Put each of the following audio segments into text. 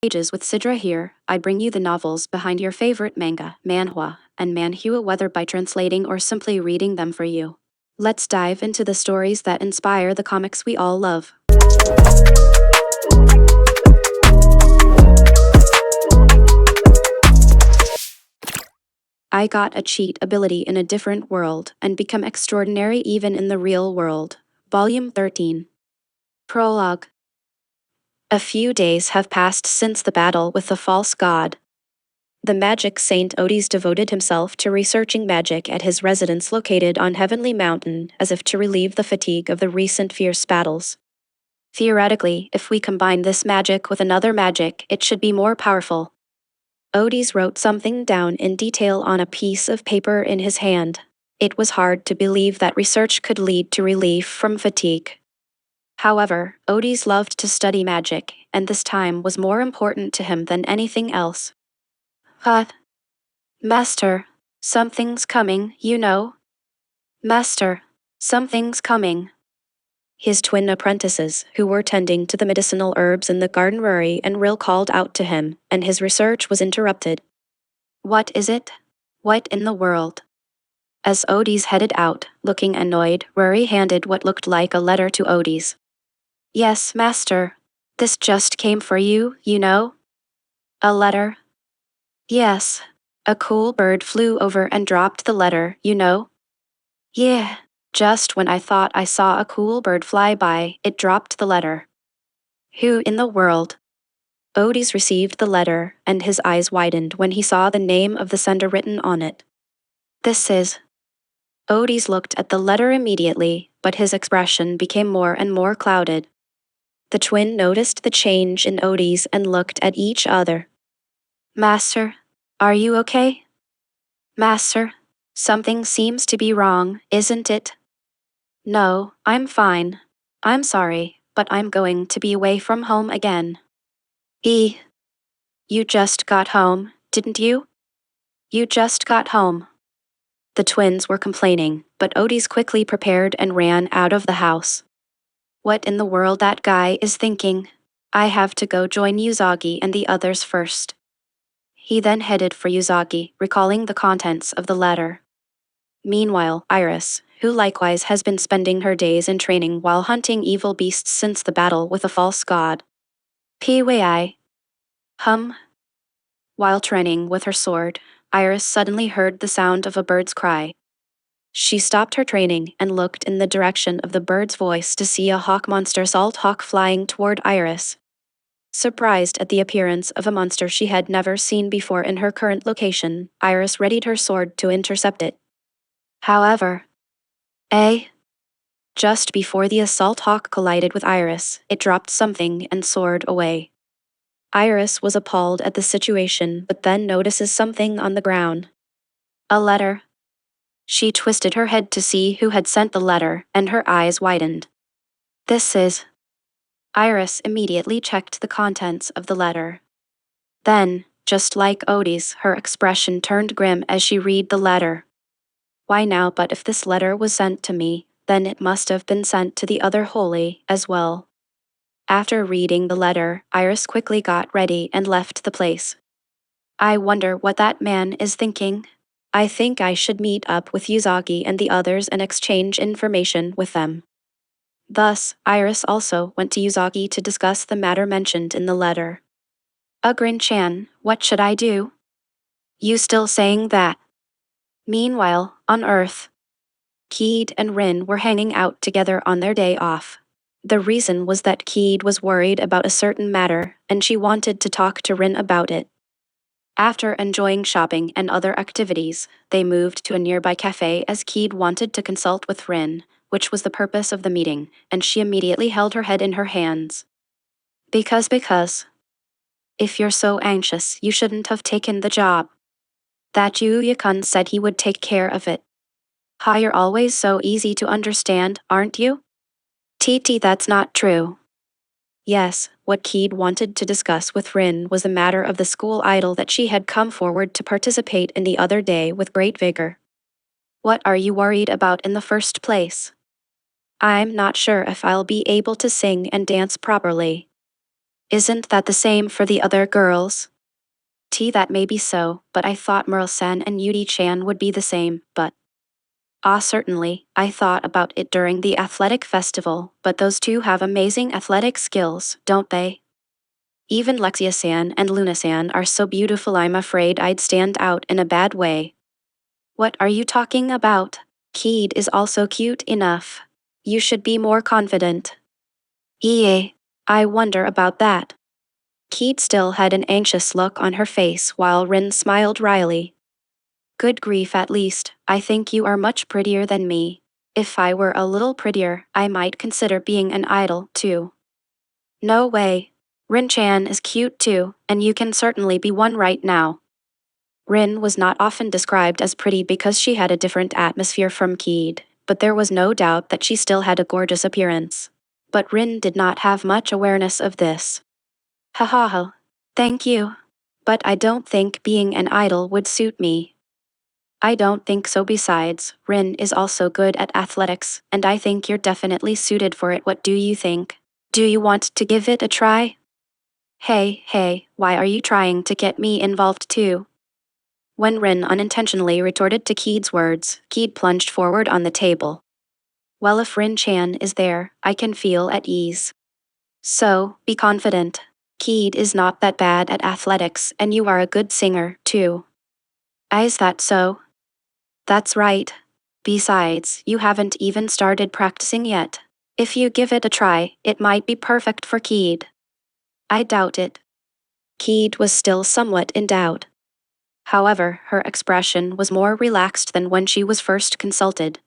Pages with Sidra here, I bring you the novels behind your favorite manga, Manhwa, and Manhua, whether by translating or simply reading them for you. Let's dive into the stories that inspire the comics we all love. I got a cheat ability in a different world and become extraordinary even in the real world. Volume 13. Prologue. A few days have passed since the battle with the false god. The magic saint Odys devoted himself to researching magic at his residence located on Heavenly Mountain as if to relieve the fatigue of the recent fierce battles. Theoretically, if we combine this magic with another magic, it should be more powerful. Odys wrote something down in detail on a piece of paper in his hand. It was hard to believe that research could lead to relief from fatigue. However, Odys loved to study magic, and this time was more important to him than anything else. Master, something's coming, you know. Master, something's coming. His twin apprentices, who were tending to the medicinal herbs in the garden Ruri and Ril, called out to him, and his research was interrupted. What is it? What in the world? As Odys headed out, looking annoyed, Ruri handed what looked like a letter to Odys. Yes, master. This just came for you, you know. A letter? Yes. A cool bird flew over and dropped the letter, you know. Yeah. Just when I thought I saw a cool bird fly by, it dropped the letter. Who in the world? Odys received the letter, and his eyes widened when he saw the name of the sender written on it. This is. Odys looked at the letter immediately, but his expression became more and more clouded. The twin noticed the change in Odys and looked at each other. Master, are you okay? Master, something seems to be wrong, isn't it? No, I'm fine. I'm sorry, but I'm going to be away from home again. You just got home, didn't you? You just got home. The twins were complaining, but Odys quickly prepared and ran out of the house. What in the world that guy is thinking? I have to go join Usagi and the others first. He then headed for Usagi, recalling the contents of the letter. Meanwhile, Iris, who likewise has been spending her days in training while hunting evil beasts since the battle with a false god. Pyi. While training with her sword, Iris suddenly heard the sound of a bird's cry. She stopped her training and looked in the direction of the bird's voice to see a hawk monster salt hawk flying toward Iris. Surprised at the appearance of a monster she had never seen before in her current location, Iris readied her sword to intercept it. However, just before the assault hawk collided with Iris, it dropped something and soared away. Iris was appalled at the situation but then notices something on the ground. A letter. She twisted her head to see who had sent the letter, and her eyes widened. This is. Iris immediately checked the contents of the letter. Then, just like Odys, her expression turned grim as she read the letter. Why now, but if this letter was sent to me, then it must have been sent to the other holy as well. After reading the letter, Iris quickly got ready and left the place. I wonder what that man is thinking. I think I should meet up with Usagi and the others and exchange information with them. Thus, Iris also went to Usagi to discuss the matter mentioned in the letter. Ugrin-chan, what should I do? You still saying that? Meanwhile, on Earth, Keed and Rin were hanging out together on their day off. The reason was that Keed was worried about a certain matter, and she wanted to talk to Rin about it. After enjoying shopping and other activities, they moved to a nearby cafe as Keed wanted to consult with Rin, which was the purpose of the meeting, and she immediately held her head in her hands. Because. If you're so anxious, you shouldn't have taken the job. That Yuya-kun said he would take care of it. You're always so easy to understand, aren't you? TT, that's not true. Yes, what Keed wanted to discuss with Rin was a matter of the school idol that she had come forward to participate in the other day with great vigor. What are you worried about in the first place? I'm not sure if I'll be able to sing and dance properly. Isn't that the same for the other girls? That may be so, but I thought Merle-san and Yuri-chan would be the same, but… Ah, certainly, I thought about it during the athletic festival, but those two have amazing athletic skills, don't they? Even Lexia-san and Luna-san are so beautiful I'm afraid I'd stand out in a bad way. What are you talking about? Keed is also cute enough. You should be more confident. I wonder about that. Keed still had an anxious look on her face while Rin smiled wryly. Good grief, at least, I think you are much prettier than me. If I were a little prettier, I might consider being an idol, too. No way. Rin-chan is cute too, and you can certainly be one right now. Rin was not often described as pretty because she had a different atmosphere from Keed, but there was no doubt that she still had a gorgeous appearance. But Rin did not have much awareness of this. Ha ha ha. Thank you. But I don't think being an idol would suit me. I don't think so. Besides, Rin is also good at athletics, and I think you're definitely suited for it. What do you think? Do you want to give it a try? Hey, why are you trying to get me involved too? When Rin unintentionally retorted to Keed's words, Keed plunged forward on the table. Well, if Rin-chan is there, I can feel at ease. So, be confident. Keed is not that bad at athletics, and you are a good singer, too. Is that so? That's right. Besides, you haven't even started practicing yet. If you give it a try, it might be perfect for Keed. I doubt it. Keed was still somewhat in doubt. However, her expression was more relaxed than when she was first consulted.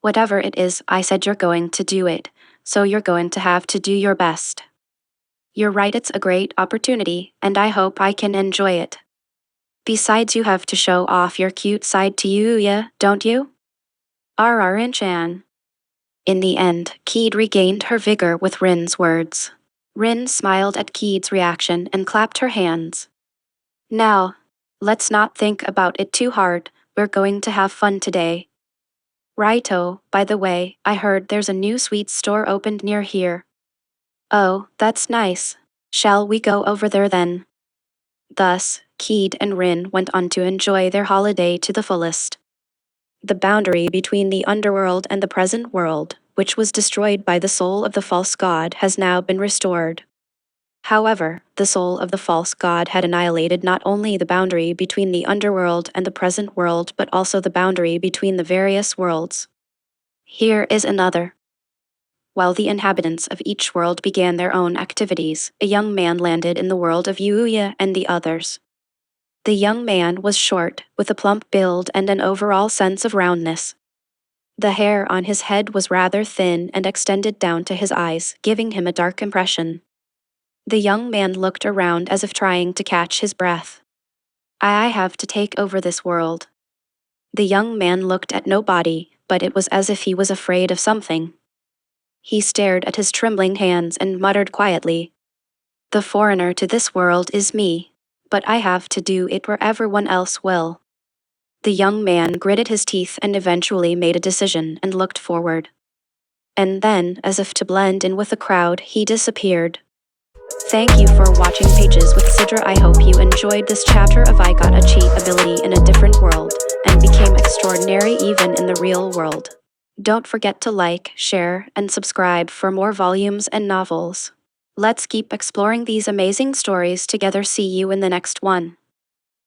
Whatever it is, I said you're going to do it, so you're going to have to do your best. You're right, it's a great opportunity, and I hope I can enjoy it. Besides, you have to show off your cute side to Yuya, don't you? Rin-chan. In the end, Keed regained her vigor with Rin's words. Rin smiled at Keed's reaction and clapped her hands. Now, let's not think about it too hard, we're going to have fun today. Righto, by the way, I heard there's a new sweets store opened near here. Oh, that's nice. Shall we go over there then? Thus, Keed and Rin went on to enjoy their holiday to the fullest. The boundary between the underworld and the present world, which was destroyed by the soul of the false god, has now been restored. However, the soul of the false god had annihilated not only the boundary between the underworld and the present world but also the boundary between the various worlds. Here is another. While the inhabitants of each world began their own activities, a young man landed in the world of Yuya and the others. The young man was short, with a plump build and an overall sense of roundness. The hair on his head was rather thin and extended down to his eyes, giving him a dark impression. The young man looked around as if trying to catch his breath. I have to take over this world. The young man looked at nobody, but it was as if he was afraid of something. He stared at his trembling hands and muttered quietly, The foreigner to this world is me, but I have to do it where everyone else will. The young man gritted his teeth and eventually made a decision and looked forward. And then, as if to blend in with the crowd, he disappeared. Thank you for watching Pages with Sidra. I hope you enjoyed this chapter of I got a cheat ability in a different world, and became extraordinary even in the real world. Don't forget to like, share, and subscribe for more volumes and novels. Let's keep exploring these amazing stories together. See you in the next one.